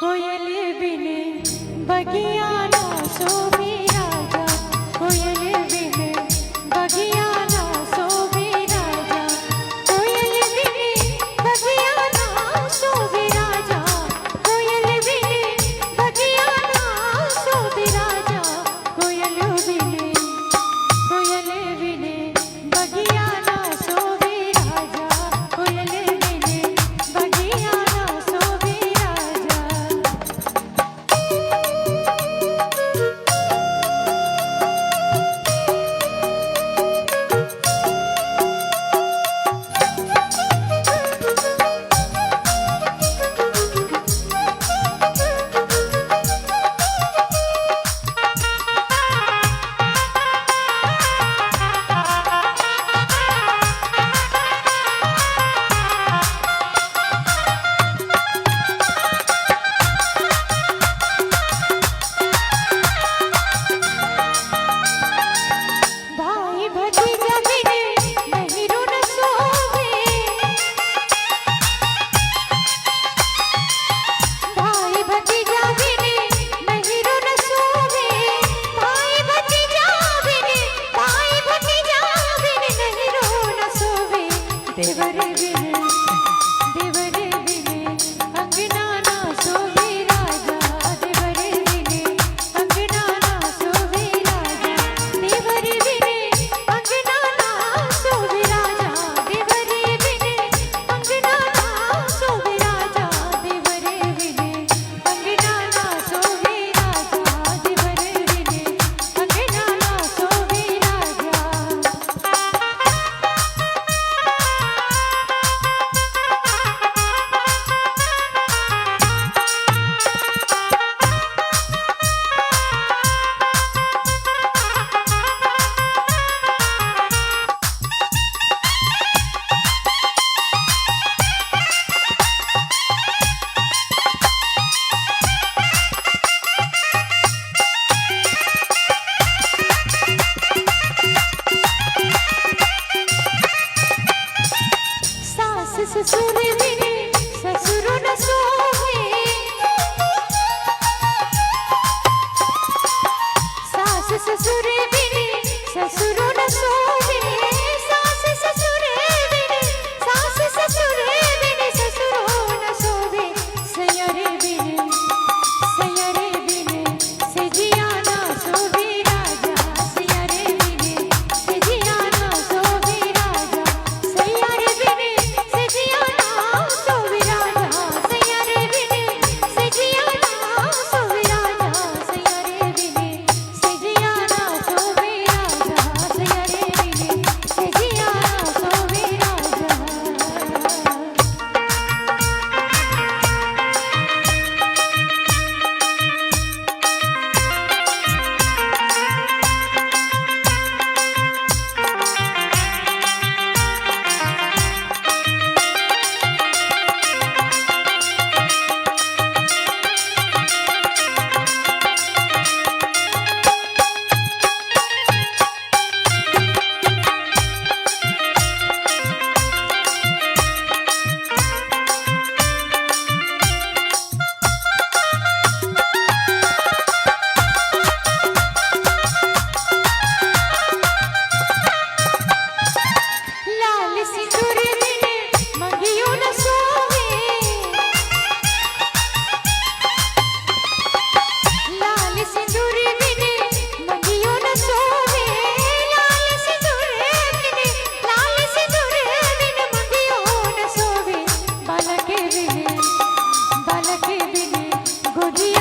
कोयल बिने बगिया ना सोवे राजा, कोयल बिने बगिया ना सोवे राजा, कोयल बिने बगिया ना सोवे राजा, कोयल बिने बगिया ना सोवे राजा, कोयल बिने बगिया ना सोवे राजा, कोयल बिने बगिया ना सोवे राजा। भाई भतीजा बिने नहिरो न सोवे, भाई भतीजा बिने नहिरो न सोवे, भाई भतीजा बिने नहिरो न सोवे, देवर बिने अंगना ना सोवे राजा, देवर बिने अंगना ना सोवे राजा, देवर बिने अंगना ना सोवे राजा, देवर बिने अंगना ना सोवे राजा, देवर बिने अंगना ना सोवे राजा, देवर बिने अंगना ना सोवे राजा। सास ससुर बिने ससुर न सोवे, सास ससुर बिने ससुर न सोवे, सास ससुर बिने ससुर न सोवे, सैयर बिने सजिया ना सोवे राजा, सैयर बिने सजिया ना सोवे राजा, सैयर बिने सजिया ना सोवे राजा, सैयर बिने सजिया ना सोवे राजा, सैयर बिने सजिया ना सोवे राजा, सैयर बिने सजिया ना सोवे राजा। लाल सिंदूर बिने मंगियो न सोवे, लाल सिंदूर बिने मंगियो न सोवे, लाल सिंदूर बिने मंगियो न सोवे, बालक बिने गोदिया